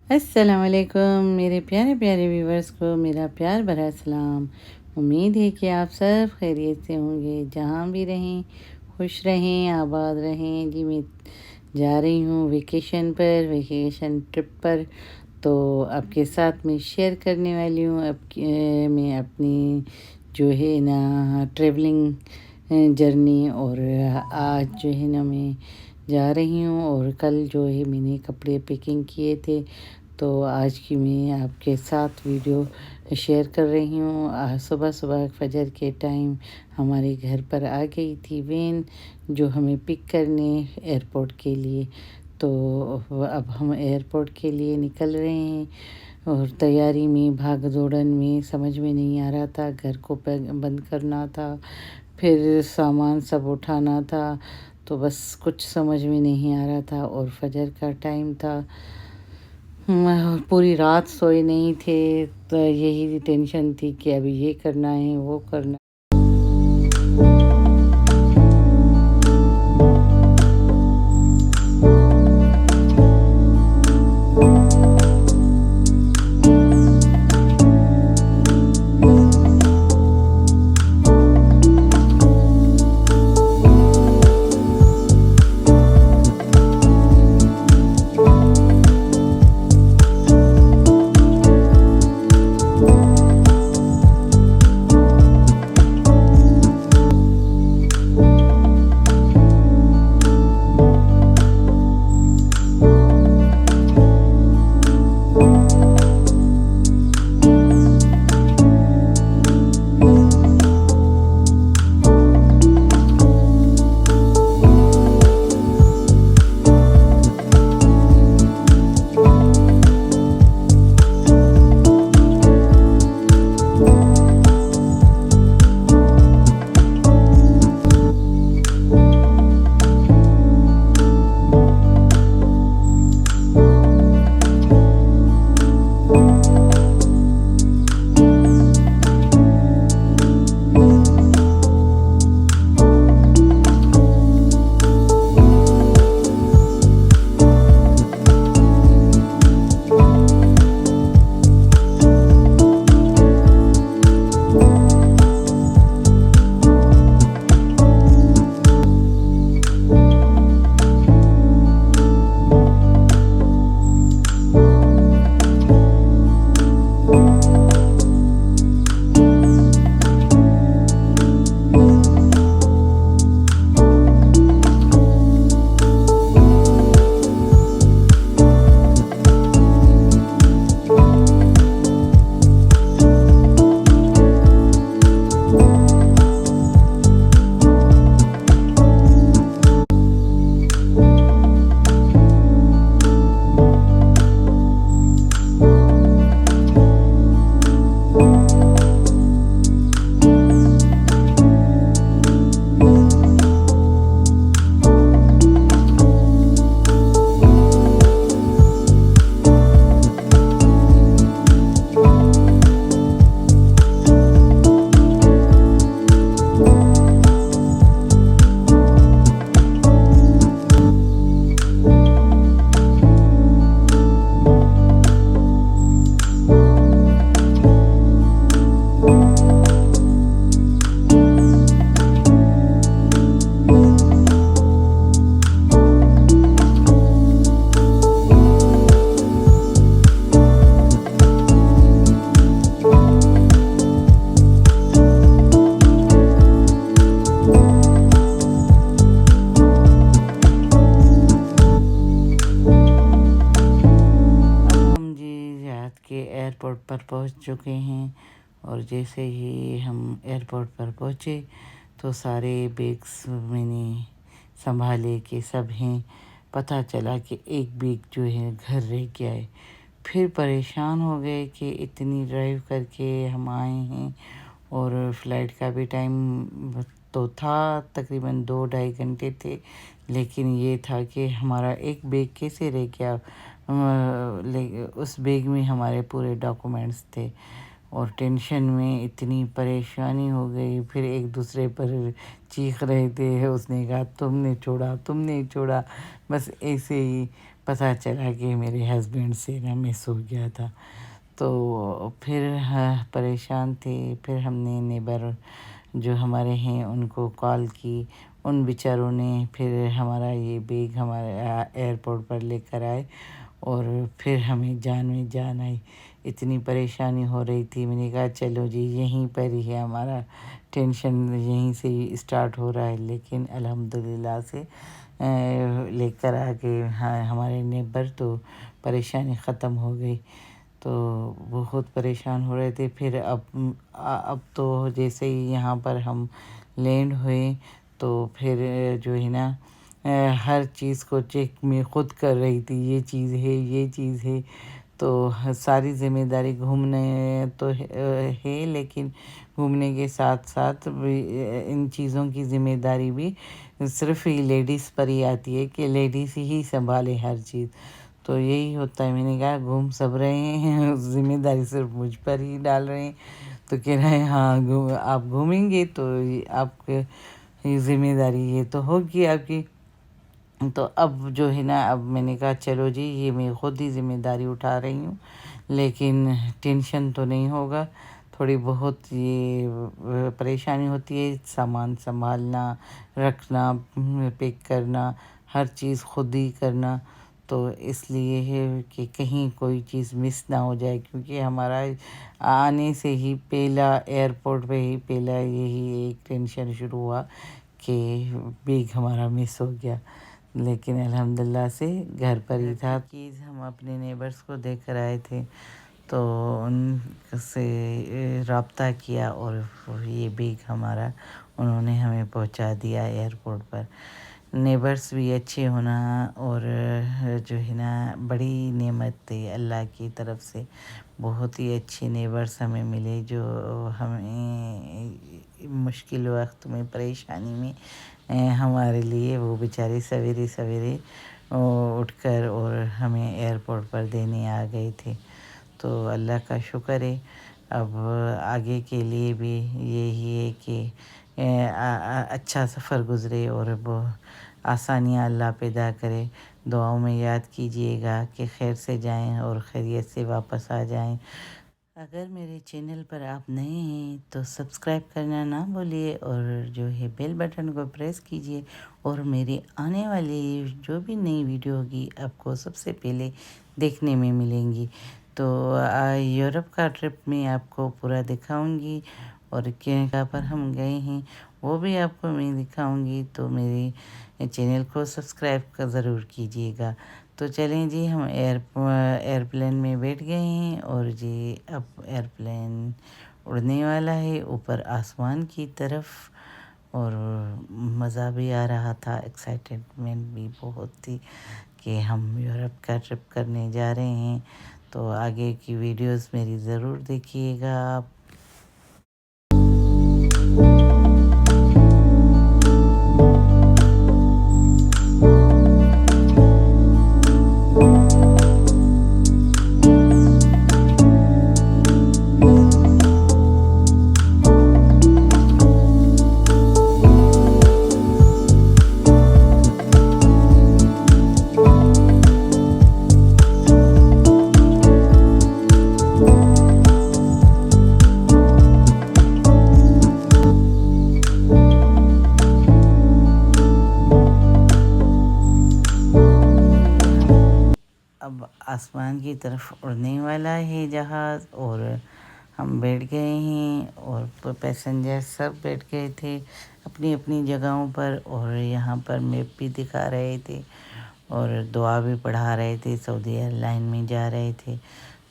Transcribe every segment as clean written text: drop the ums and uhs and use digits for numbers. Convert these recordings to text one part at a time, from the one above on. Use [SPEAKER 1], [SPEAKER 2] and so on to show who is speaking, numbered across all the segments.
[SPEAKER 1] السلام علیکم میرے پیارے پیارے ویورز کو میرا پیار بھرا سلام۔ امید ہے کہ آپ سب خیریت سے ہوں گے، جہاں بھی رہیں خوش رہیں، آباد رہیں۔ جی میں جا رہی ہوں ویکیشن ٹرپ پر، تو آپ کے ساتھ میں شیئر کرنے والی ہوں میں اپنی جو ہے نا ٹریولنگ جرنی۔ اور آج جو ہے نا میں جا رہی ہوں، اور کل جو ہے میں نے کپڑے پیکنگ کیے تھے، تو آج کی میں آپ کے ساتھ ویڈیو شیئر کر رہی ہوں۔ صبح صبح فجر کے ٹائم ہمارے گھر پر آ گئی تھی وین، جو ہمیں پک کرنے ایئرپورٹ کے لیے۔ تو اب ہم ایئرپورٹ کے لیے نکل رہے ہیں، اور تیاری میں بھاگ دوڑن میں سمجھ میں نہیں آ رہا تھا، گھر کو بند کرنا تھا، پھر سامان سب اٹھانا تھا، تو بس کچھ سمجھ میں نہیں آ رہا تھا۔ اور فجر کا ٹائم تھا، پوری رات سوئے نہیں تھے، تو یہی ٹینشن تھی کہ ابھی یہ کرنا ہے وہ کرنا ہے۔ کے ایئرپورٹ پر پہنچ چکے ہیں، اور جیسے ہی ہم ایئرپورٹ پر پہنچے تو سارے بیگس میں نے سنبھالے کہ سب ہیں۔ پتہ چلا کہ ایک بیگ جو ہے گھر رہ گیا ہے۔ پھر پریشان ہو گئے کہ اتنی ڈرائیو کر کے ہم آئے ہیں، اور فلائٹ کا بھی ٹائم تو تھا، تقریباً 2-2.5 گھنٹے تھے، لیکن یہ تھا کہ ہمارا ایک بیگ کیسے رہ گیا۔ اس بیگ میں ہمارے پورے ڈاکومنٹس تھے، اور ٹینشن میں اتنی پریشانی ہو گئی۔ پھر ایک دوسرے پر چیخ رہے تھے، اس نے کہا تم نے چھوڑا، بس ایسے ہی پتہ چلا کہ میرے ہسبینڈ سے نا مس ہو گیا تھا، تو پھر پریشان تھے۔ پھر ہم نے نیبر جو ہمارے ہیں ان کو کال کی، ان بیچاروں نے پھر ہمارا یہ بیگ ہمارے ایئرپورٹ پر لے کر آئے، اور پھر ہمیں جان میں جان آئی۔ اتنی پریشانی ہو رہی تھی، میں نے کہا چلو جی یہیں پر ہی ہے ہمارا ٹینشن، یہیں سے ہی اسٹارٹ ہو رہا ہے، لیکن الحمدللہ سے لے کر آ کے ہمارے نیبر تو پریشانی ختم ہو گئی۔ تو بہت پریشان ہو رہے تھے۔ پھر اب تو جیسے ہی یہاں پر ہم لینڈ ہوئے تو پھر جو ہے نا ہر چیز کو چیک میں خود کر رہی تھی، یہ چیز ہے یہ چیز ہے، تو ساری ذمہ داری گھومنے تو ہے، لیکن گھومنے کے ساتھ ساتھ ان چیزوں کی ذمہ داری بھی صرف ہی لیڈیز پر ہی آتی ہے کہ لیڈیز ہی سنبھالے ہر چیز۔ تو یہی ہوتا ہے، میں نے کہا گھوم سب رہے ہیں، ذمہ داری صرف مجھ پر ہی ڈال رہے ہیں۔ تو کہہ رہے ہیں ہاں آپ گھومیں گے تو آپ کے ذمہ داری یہ تو ہوگی آپ کی۔ تو اب جو ہے نا، اب میں نے کہا چلو جی یہ میں خود ہی ذمہ داری اٹھا رہی ہوں، لیکن ٹینشن تو نہیں ہوگا، تھوڑی بہت یہ پریشانی ہوتی ہے، سامان سنبھالنا، رکھنا، پیک کرنا، ہر چیز خود ہی کرنا۔ تو اس لیے ہے کہ کہیں کوئی چیز مس نہ ہو جائے، کیونکہ ہمارا آنے سے ہی پہلا ایئرپورٹ پہ ہی پہلا یہی ایک ٹینشن شروع ہوا کہ بیگ ہمارا مس ہو گیا، لیکن الحمدللہ سے گھر پر ہی تھا۔ چیز ہم اپنے نیبرز کو دے کر آئے تھے، تو ان سے رابطہ کیا اور یہ بیگ ہمارا انہوں نے ہمیں پہنچا دیا ایئرپورٹ پر۔ نیبرز بھی اچھے ہونا، اور جو ہے نا بڑی نعمت تھی اللہ کی طرف سے، بہت ہی اچھے نیبرز ہمیں ملے جو ہمیں مشکل وقت میں، پریشانی میں ہمارے لیے وہ بیچارے سویرے سویرے اٹھ کر اور ہمیں ایئرپورٹ پر دینے آ گئے تھے۔ تو اللہ کا شکر ہے۔ اب آگے کے لیے بھی یہی ہے کہ اچھا سفر گزرے اور آسانیاں اللہ پیدا کرے۔ دعاؤں میں یاد کیجیے گا کہ خیر سے جائیں اور خیریت سے واپس آ جائیں۔ اگر میرے چینل پر آپ نئے ہیں تو سبسکرائب کرنا نہ بھولیے، اور جو ہے بیل بٹن کو پریس کیجیے، اور میری آنے والی جو بھی نئی ویڈیو ہوگی آپ کو سب سے پہلے دیکھنے میں ملیں گی۔ تو یورپ کا ٹرپ میں آپ کو پورا دکھاؤں گی، اور کہاں پر ہم گئے ہیں وہ بھی آپ کو میں دکھاؤں گی۔ تو میرے چینل کو سبسکرائب ضرور کیجیے گا۔ تو چلیں جی، ہم ایئرپلین میں بیٹھ گئے ہیں، اور جی اب ایئرپلین اڑنے والا ہے اوپر آسمان کی طرف، اور مزہ بھی آ رہا تھا، ایکسائٹمنٹ بھی بہت تھی کہ ہم یورپ کا ٹرپ کرنے جا رہے ہیں۔ تو آگے کی ویڈیوز میری ضرور دیکھیے گا آپ۔ اب آسمان کی طرف اڑنے والا ہے جہاز، اور ہم بیٹھ گئے ہیں، اور پیسنجر سب بیٹھ گئے تھے اپنی اپنی جگہوں پر، اور یہاں پر میپ بھی دکھا رہے تھے اور دعا بھی پڑھا رہے تھے، سعودی ایئر لائن میں جا رہے تھے۔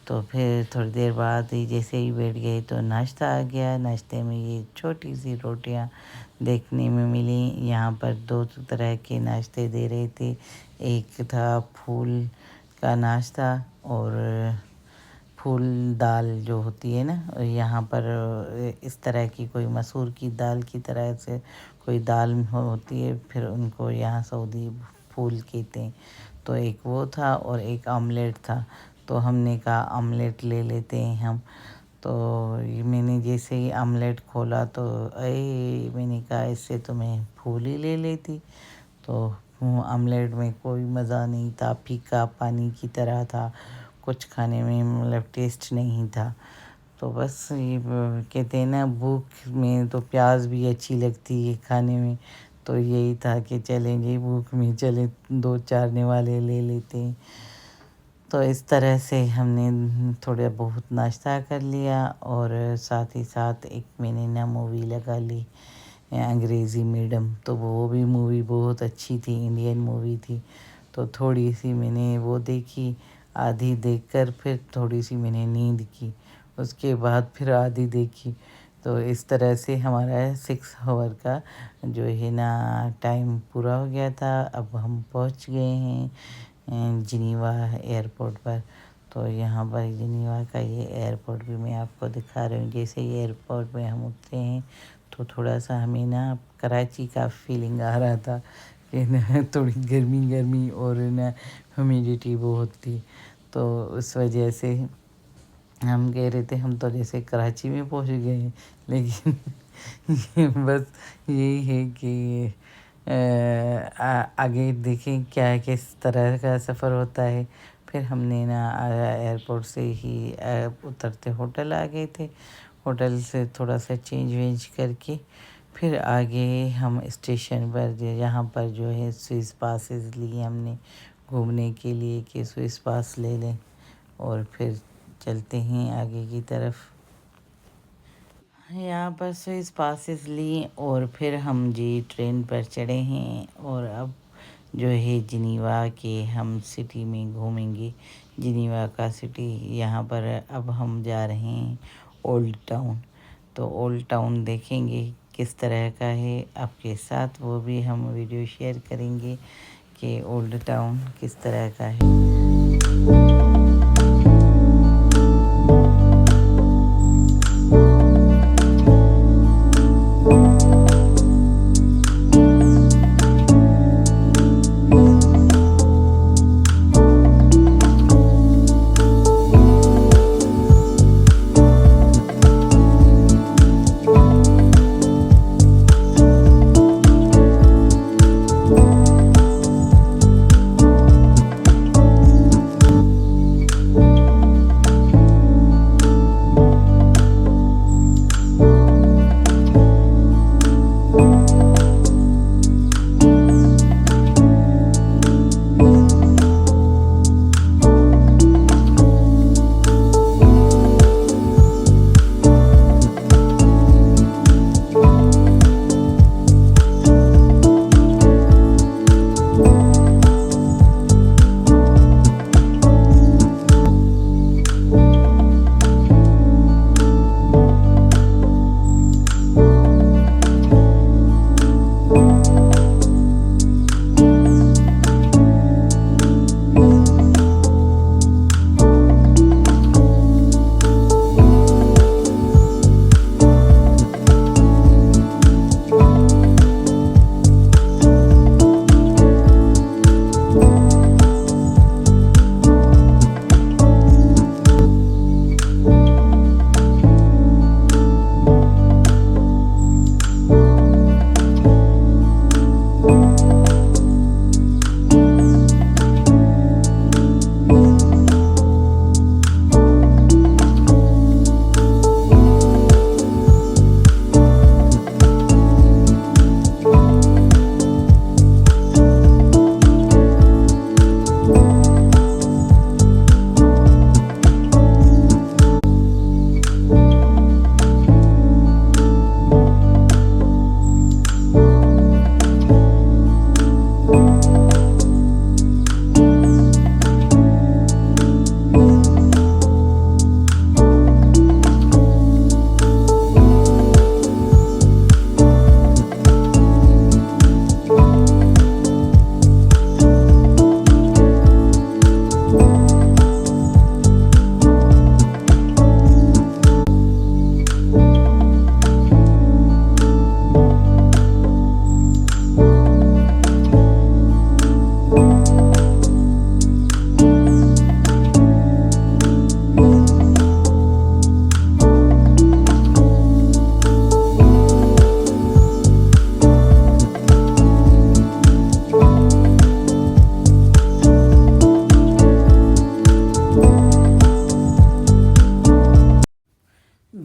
[SPEAKER 1] تو پھر تھوڑی دیر بعد ہی جیسے ہی بیٹھ گئے تو ناشتہ آ گیا۔ ناشتے میں یہ چھوٹی سی روٹیاں دیکھنے میں ملیں۔ یہاں پر دو طرح کے ناشتے دے رہے تھے، ایک تھا پھول کا ناشتہ، اور پھول دال جو ہوتی ہے نا، یہاں پر اس طرح کی کوئی مسور کی دال کی طرح سے کوئی دال ہوتی ہے، پھر ان کو یہاں سعودی پھول کہتے ہیں۔ تو ایک وہ تھا، اور ایک آملیٹ تھا۔ تو ہم نے کہا آملیٹ لے لیتے ہیں ہم۔ تو میں نے جیسے ہی آملیٹ کھولا تو میں نے کہا اس سے تو میں پھول ہی لے لیتی۔ تو آملیٹ میں کوئی مزہ نہیں تھا، پھیکا پانی کی طرح تھا، کچھ کھانے میں مطلب ٹیسٹ نہیں تھا۔ تو بس یہ کہتے ہیں نا بھوک میں تو پیاز بھی اچھی لگتی ہے کھانے میں، تو یہی تھا کہ چلیں جی بھوک میں چلے 2-4 نوالے لے لیتے ہیں۔ تو اس طرح سے ہم نے تھوڑا بہت ناشتہ کر لیا، اور ساتھ ہی ساتھ ایک میں نے نا مووی لگا لی انگریزی میڈم، تو وہ بھی مووی بہت اچھی تھی، انڈین مووی تھی، تو تھوڑی سی میں نے وہ دیکھی، آدھی دیکھ کر پھر تھوڑی سی میں نے نیند کی، اس کے بعد پھر آدھی دیکھی۔ تو اس طرح سے ہمارا 6 آور کا جو ہے نا ٹائم پورا ہو گیا تھا۔ اب ہم پہنچ گئے ہیں جنیوا ایئرپورٹ پر۔ تو یہاں پر جنیوا کا یہ ایئرپورٹ بھی میں آپ کو دکھا رہی ہوں۔ جیسے ہی ایئرپورٹ میں ہم اترے ہیں تو تھوڑا سا ہمیں نا کراچی کا فیلنگ آ رہا تھا کہ نا تھوڑی گرمی گرمی اور نا ہیومیڈیٹی بہت تھی، تو اس وجہ سے ہم کہہ رہے تھے ہم تو جیسے کراچی میں پہنچ گئے ہیں، لیکن بس یہی ہے کہ آگے دیکھیں کیا کس طرح کا سفر ہوتا ہے۔ پھر ہم نے نا ایئرپورٹ سے ہی اترتے ہوٹل آ گئے تھے، ہوٹل سے تھوڑا سا چینج وینج کر کے پھر آگے ہم اسٹیشن پر جہاں پر جو ہے سوئس پاسز لیے ہم نے گھومنے کے لیے کہ سوئس پاس لے لیں، اور پھر چلتے ہیں آگے کی طرف۔ یہاں پر سوئس پاسز لی اور پھر ہم جی ٹرین پر چڑھے ہیں، اور اب جو ہے جنیوا کے ہم سٹی میں گھومیں گے، جنیوا کا سٹی۔ یہاں پر اب ہم جا رہے ہیں اولڈ ٹاؤن، تو اولڈ ٹاؤن دیکھیں گے کس طرح کا ہے آپ کے ساتھ، وہ بھی ہم ویڈیو شیئر کریں گے کہ اولڈ ٹاؤن کس طرح کا ہے۔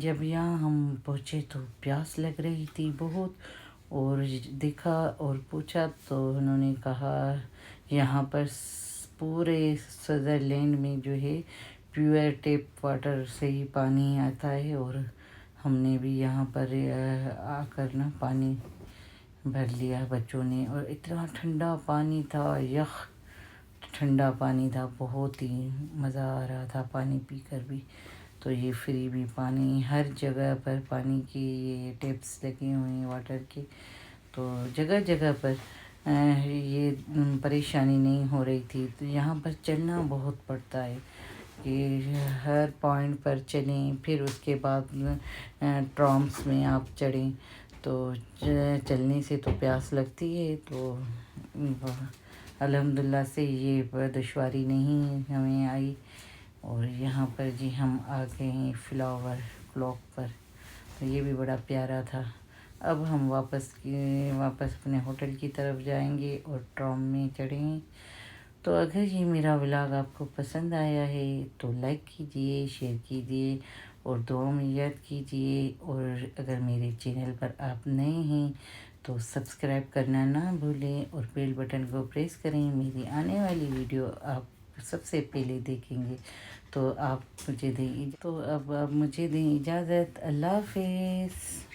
[SPEAKER 1] جب یہاں ہم پہنچے تو پیاس لگ رہی تھی بہت، اور دیکھا اور پوچھا تو انہوں نے کہا یہاں پر پورے سوئٹزرلینڈ میں جو ہے پیور ٹیپ واٹر سے ہی پانی آتا ہے، اور ہم نے بھی یہاں پر آ کر نا پانی بھر لیا بچوں نے، اور اتنا ٹھنڈا پانی تھا، یخ ٹھنڈا پانی تھا، بہت ہی مزہ آ رہا تھا پانی پی کر بھی۔ تو یہ فری بھی پانی، ہر جگہ پر پانی کی یہ ٹیپس لگے ہوئے ہیں واٹر کے، تو جگہ جگہ پر یہ پریشانی نہیں ہو رہی تھی۔ تو یہاں پر چلنا بہت پڑتا ہے کہ ہر پوائنٹ پر چلیں، پھر اس کے بعد ٹرامس میں آپ چڑھیں، تو چلنے سے تو پیاس لگتی ہے۔ تو الحمدللہ سے یہ دشواری نہیں ہمیں آئی، اور یہاں پر جی ہم آ گئے ہیں فلاور کلاک پر، تو یہ بھی بڑا پیارا تھا۔ اب ہم واپس اپنے ہوٹل کی طرف جائیں گے اور ٹرام میں چڑھیں گے۔ تو اگر یہ میرا ولاگ آپ کو پسند آیا ہے تو لائک کیجئے، شیئر کیجئے اور دعاؤں میں یاد کیجئے، اور اگر میرے چینل پر آپ نئے ہیں تو سبسکرائب کرنا نہ بھولیں، اور بیل بٹن کو پریس کریں، میری آنے والی ویڈیو آپ سب سے پہلے دیکھیں گے۔ تو اب آپ مجھے دیں اجازت۔ اللہ حافظ۔